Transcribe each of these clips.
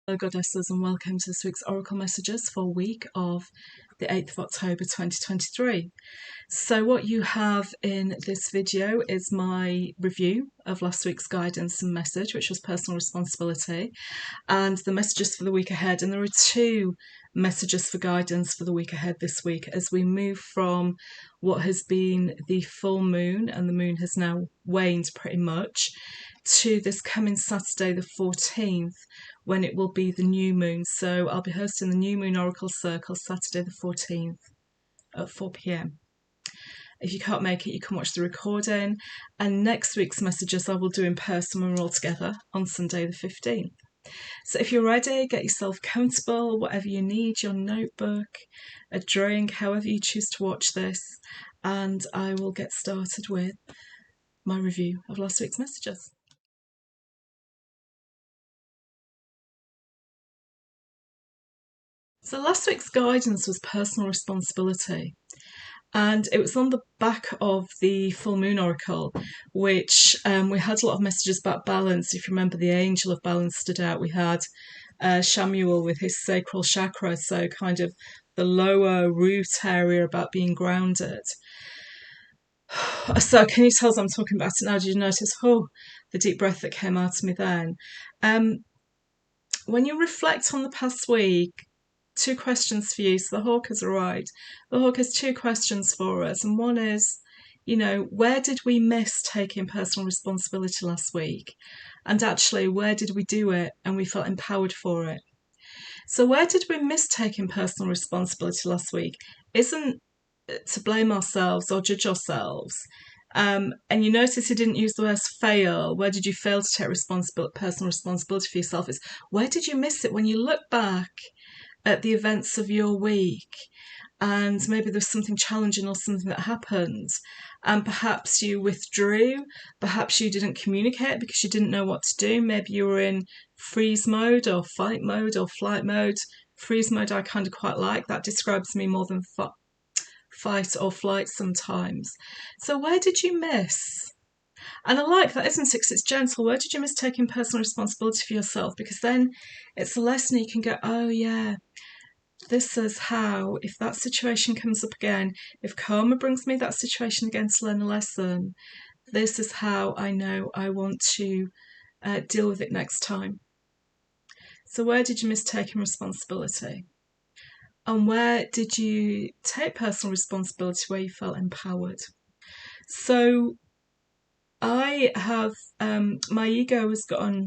Hello Goddesses, and welcome to this week's Oracle Messages for week of the 8th of October 2023. So what you have in this video is my review of last week's guidance and message, which was personal responsibility, and the messages for the week ahead. And there are two messages for guidance for the week ahead this week as we move from what has been the full moon, and the moon has now waned pretty much, to this coming Saturday the 14th, when it will be the new moon. So I'll be hosting the New Moon Oracle Circle Saturday the 14th at 4 p.m. If you can't make it, you can watch the recording. And next week's messages I will do in person when we're all together on Sunday the 15th. So if you're ready, get yourself comfortable, whatever you need, your notebook, a drink, however you choose to watch this, and I will get started with my review of last week's messages. So last week's guidance was personal responsibility, and it was on the back of the full moon oracle, which we had a lot of messages about balance. If you remember, the angel of balance stood out. We had Shamuel with his sacral chakra, so kind of the lower root area about being grounded. So can you tell as I'm talking about it now, did you notice the deep breath that came out of me then? When you reflect on the past week, two questions for you. So the hawk has arrived. The hawk has two questions for us. And one is, where did we miss taking personal responsibility last week? And actually, where did we do it and we felt empowered for it? So where did we miss taking personal responsibility last week? Isn't to blame ourselves or judge ourselves. And you notice he didn't use the word fail. Where did you fail to take personal responsibility for yourself? It's where did you miss it when you look back at the events of your week, and maybe there's something challenging or something that happened, and perhaps you withdrew, perhaps you didn't communicate because you didn't know what to do. Maybe you were in freeze mode or fight mode or flight mode. Freeze mode I kind of quite like. That describes me more than fight or flight sometimes. So where did you miss? And I like that, isn't it? Because it's gentle. Where did you miss taking personal responsibility for yourself? Because then it's a lesson you can go, oh yeah, this is how, if that situation comes up again, if karma brings me that situation again to learn a lesson, this is how I know I want to deal with it next time. So where did you miss taking responsibility? And where did you take personal responsibility where you felt empowered? So I have, my ego has gotten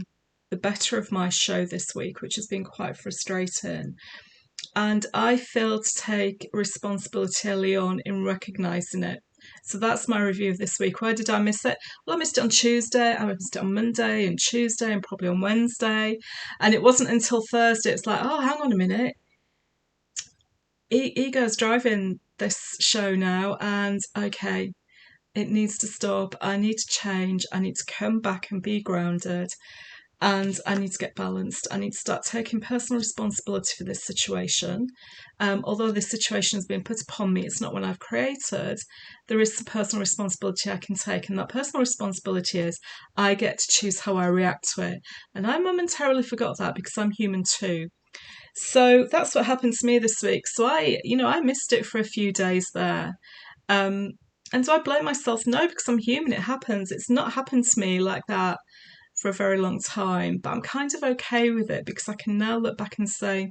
the better of my show this week, which has been quite frustrating. And I failed to take responsibility early on in recognising it. So that's my review of this week. Where did I miss it? Well, I missed it on Tuesday, I missed it on Monday and Tuesday and probably on Wednesday. And it wasn't until Thursday, it's like, oh, hang on a minute. Ego's driving this show now, and okay, it needs to stop. I need to change. I need to come back and be grounded. And I need to get balanced. I need to start taking personal responsibility for this situation. Although this situation has been put upon me, it's not one I've created. There is some personal responsibility I can take, and that personal responsibility is I get to choose how I react to it. And I momentarily forgot that because I'm human too. So that's what happened to me this week. So I missed it for a few days there. And do I blame myself? No, because I'm human. It happens. It's not happened to me like that for a very long time, but I'm kind of okay with it because I can now look back and say,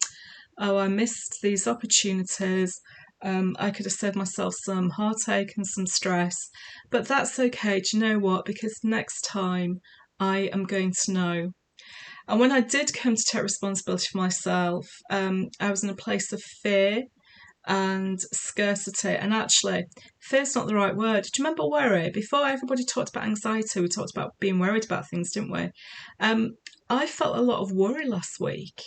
oh, I missed these opportunities. I could have saved myself some heartache and some stress, but that's okay. Do you know what? Because next time I am going to know. And when I did come to take responsibility for myself, I was in a place of fear and scarcity. And actually, fear's not the right word. Do you remember worry? Before everybody talked about anxiety, we talked about being worried about things, didn't we? I felt a lot of worry last week.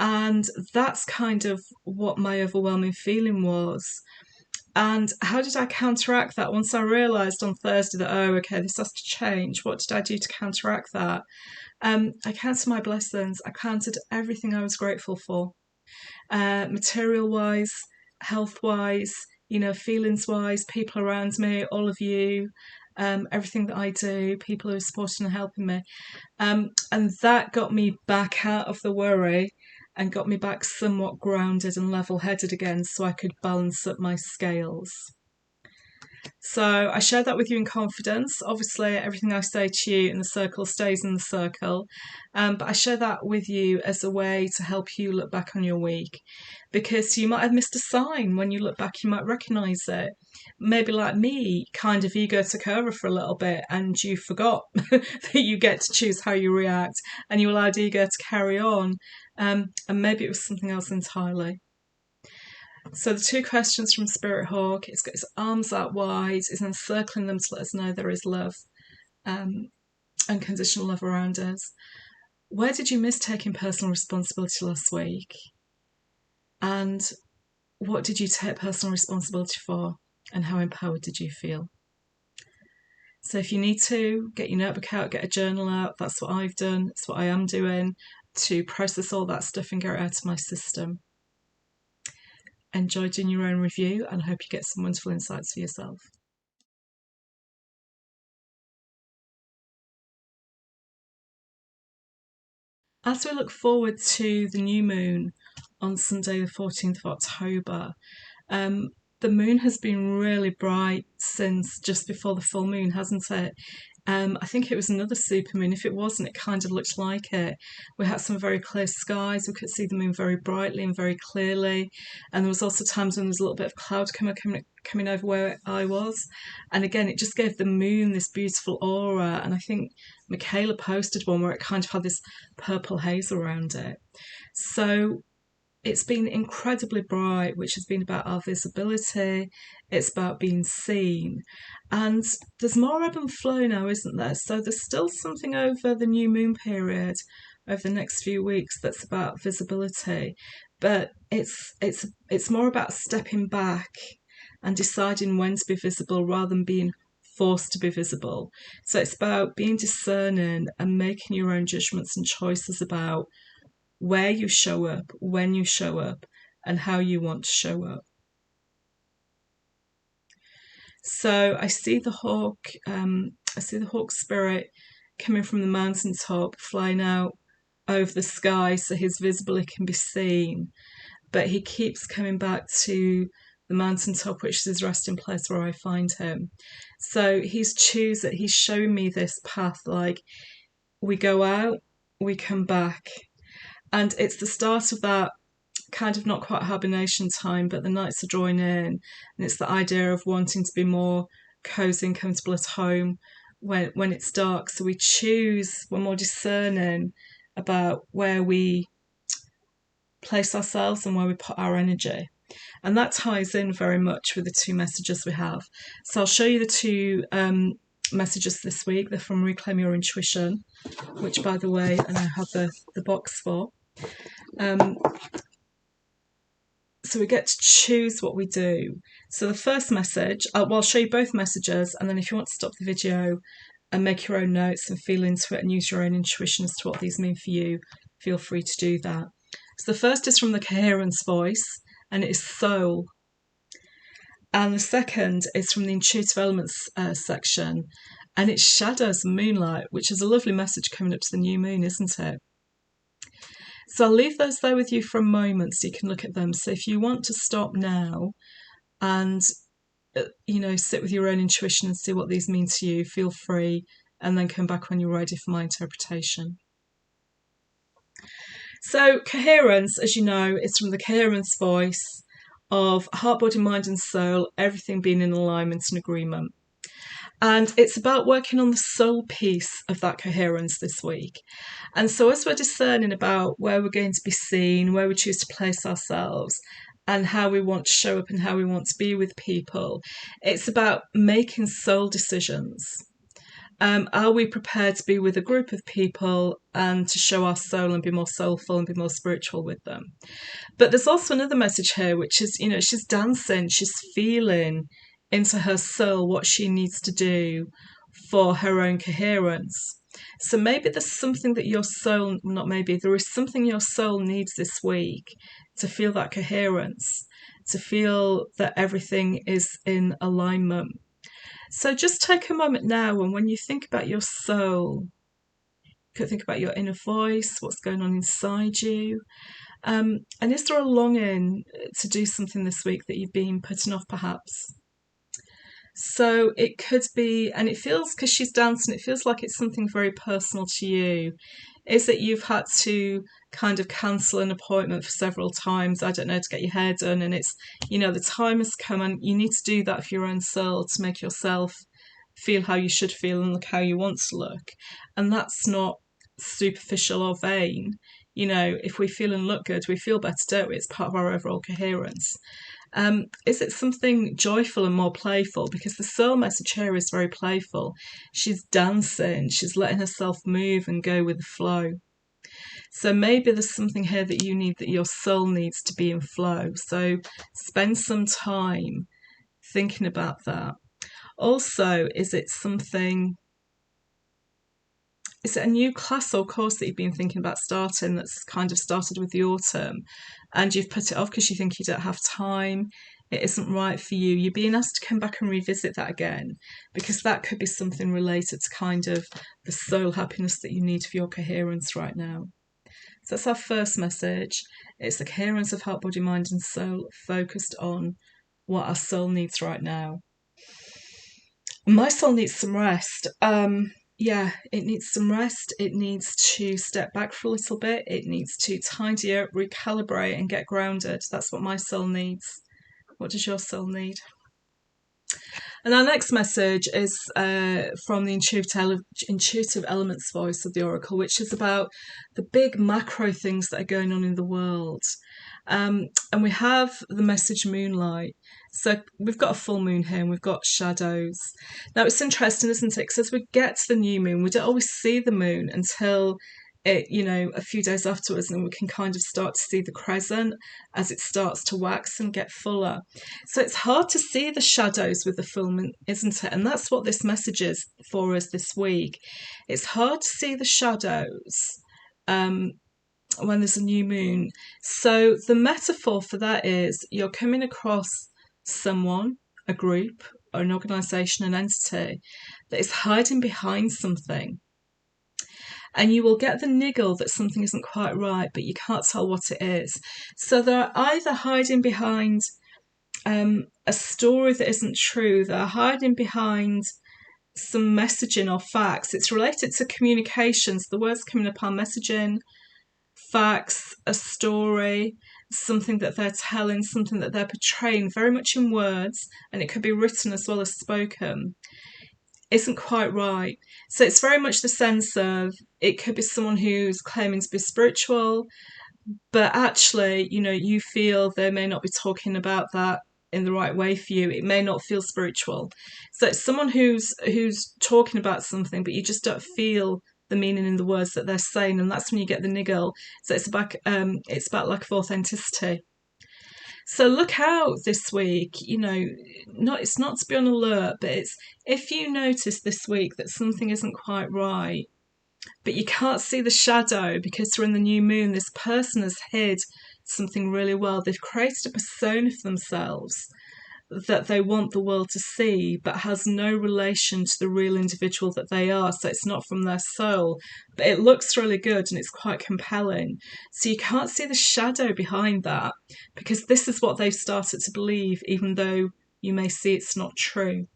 And that's kind of what my overwhelming feeling was. And how did I counteract that? Once I realised on Thursday that, oh, okay, this has to change. What did I do to counteract that? I counted my blessings. I counted everything I was grateful for. Material-wise, health-wise, feelings-wise, people around me, all of you, everything that I do, people who are supporting and helping me. And that got me back out of the worry and got me back somewhat grounded and level-headed again so I could balance up my scales. So I share that with you in confidence. Obviously, everything I say to you in the circle stays in the circle. But I share that with you as a way to help you look back on your week. Because you might have missed a sign. When you look back, you might recognise it. Maybe like me, kind of ego took over for a little bit and you forgot that you get to choose how you react and you allowed ego to carry on. And maybe it was something else entirely. So the two questions from Spirit Hawk, it's got its arms out wide, it's encircling them to let us know there is love, unconditional love around us. Where did you miss taking personal responsibility last week? And what did you take personal responsibility for? And how empowered did you feel? So if you need to, get your notebook out, get a journal out. That's what I've done. It's what I am doing to process all that stuff and get it out of my system. Enjoy doing your own review and I hope you get some wonderful insights for yourself. As we look forward to the new moon on Sunday the 14th of October, the moon has been really bright since just before the full moon, hasn't it? I think it was another supermoon. If it wasn't, it kind of looked like it. We had some very clear skies. We could see the moon very brightly and very clearly. And there was also times when there was a little bit of cloud coming over where I was. And again, it just gave the moon this beautiful aura. And I think Michaela posted one where it kind of had this purple haze around it. So it's been incredibly bright, which has been about our visibility. It's about being seen. And there's more ebb and flow now, isn't there? So there's still something over the new moon period, over the next few weeks, that's about visibility. But it's more about stepping back and deciding when to be visible rather than being forced to be visible. So it's about being discerning and making your own judgments and choices about where you show up, when you show up, and how you want to show up. So I see the hawk spirit coming from the mountaintop, flying out over the sky so he's visible, he can be seen. But he keeps coming back to the mountaintop, which is his resting place where I find him. So he's showing me this path, like we go out, we come back. And it's the start of that kind of not quite hibernation time, but the nights are drawing in. And it's the idea of wanting to be more cozy and comfortable at home when it's dark. So we're more discerning about where we place ourselves and where we put our energy. And that ties in very much with the two messages we have. So I'll show you the two messages this week. They're from Reclaim Your Intuition, which, by the way, I now have the box for. So we get to choose what we do. So the first message, I'll show you both messages, and then if you want to stop the video and make your own notes and feel into it and use your own intuition as to what these mean for you, feel free to do that. So the first is from the Coherence voice, and it is soul. And the second is from the Intuitive Elements section, and it's shadows and moonlight, which is a lovely message coming up to the new moon, isn't it? So I'll leave those there with you for a moment so you can look at them. So if you want to stop now and sit with your own intuition and see what these mean to you, feel free, and then come back when you're ready for my interpretation. So coherence, as you know, is from the coherence voice of heart, body, mind and soul, everything being in alignment and agreement. And it's about working on the soul piece of that coherence this week. And so as we're discerning about where we're going to be seen, where we choose to place ourselves, and how we want to show up and how we want to be with people, it's about making soul decisions. Are we prepared to be with a group of people and to show our soul and be more soulful and be more spiritual with them? But there's also another message here, which is, she's dancing, she's feeling into her soul what she needs to do for her own coherence. So maybe there's something that your soul, there is something your soul needs this week to feel that coherence, to feel that everything is in alignment. So just take a moment now, and when you think about your soul, you could think about your inner voice, what's going on inside you. And is there a longing to do something this week that you've been putting off, perhaps? So it could be, and it feels, because she's dancing, it feels like it's something very personal to you. Is it you've had to kind of cancel an appointment for several times, I don't know, to get your hair done, and it's, the time has come and you need to do that for your own soul to make yourself feel how you should feel and look how you want to look. And that's not superficial or vain. If we feel and look good, we feel better, don't we? It's part of our overall coherence. Is it something joyful and more playful? Because the soul message here is very playful. She's dancing, she's letting herself move and go with the flow. So maybe there's something here that you need, that your soul needs to be in flow. So spend some time thinking about that. Also, is it a new class or course that you've been thinking about starting that's kind of started with the autumn and you've put it off because you think you don't have time, it isn't right for you? You're being asked to come back and revisit that again, because that could be something related to kind of the soul happiness that you need for your coherence right now. So that's our first message. It's the coherence of heart, body, mind and soul, focused on what our soul needs right now. My soul needs some rest. It needs some rest. It needs to step back for a little bit. It needs to tidy up, recalibrate and get grounded. That's what my soul needs. What does your soul need? And our next message is from the intuitive elements voice of the Oracle, which is about the big macro things that are going on in the world. And we have the message moonlight. So we've got a full moon here and we've got shadows. Now it's interesting, isn't it? Because as we get to the new moon, we don't always see the moon until it, a few days afterwards, and we can kind of start to see the crescent as it starts to wax and get fuller. So it's hard to see the shadows with the full moon, isn't it? And that's what this message is for us this week. It's hard to see the shadows when there's a new moon. So the metaphor for that is you're coming across someone, a group, or an organisation, an entity that is hiding behind something. And you will get the niggle that something isn't quite right, but you can't tell what it is. So they're either hiding behind a story that isn't true, they're hiding behind some messaging or facts. It's related to communications. The words coming up are messaging, facts, a story, something that they're telling, something that they're portraying, very much in words, and it could be written as well as spoken, isn't quite right. So it's very much the sense of, it could be someone who's claiming to be spiritual, but actually, you feel they may not be talking about that in the right way for you. It may not feel spiritual. So it's someone who's talking about something, but you just don't feel the meaning in the words that they're saying, and that's when you get the niggle. So it's about lack of authenticity. So look out this week. It's not to be on alert, but it's, if you notice this week that something isn't quite right, but you can't see the shadow because we're in the new moon, this person has hid something really well. They've created a persona for themselves that they want the world to see, but has no relation to the real individual that they are. So it's not from their soul, but it looks really good and it's quite compelling. So you can't see the shadow behind that, because this is what they've started to believe, even though you may see it's not true.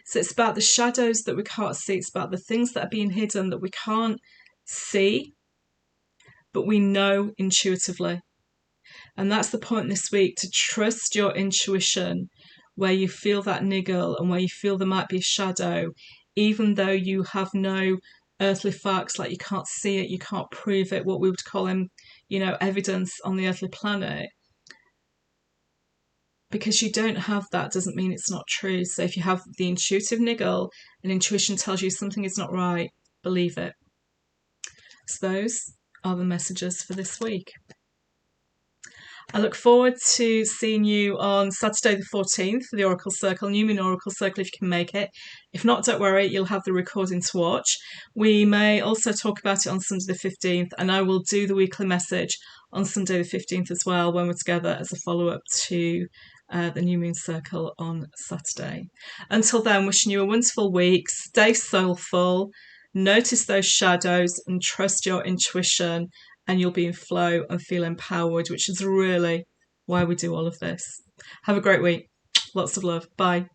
So it's about the shadows that we can't see. It's about the things that are being hidden that we can't see, but we know intuitively. And that's the point this week, to trust your intuition where you feel that niggle and where you feel there might be a shadow, even though you have no earthly facts, like you can't see it, you can't prove it, what we would call evidence on the earthly planet. Because you don't have that doesn't mean it's not true. So if you have the intuitive niggle and intuition tells you something is not right, believe it. So those are the messages for this week. I look forward to seeing you on Saturday the 14th for the Oracle Circle, New Moon Oracle Circle, if you can make it. If not, don't worry, you'll have the recording to watch. We may also talk about it on Sunday the 15th, and I will do the weekly message on Sunday the 15th as well, when we're together, as a follow-up to the New Moon Circle on Saturday. Until then, wishing you a wonderful week. Stay soulful. Notice those shadows and trust your intuition, and you'll be in flow and feel empowered, which is really why we do all of this. Have a great week. Lots of love. Bye.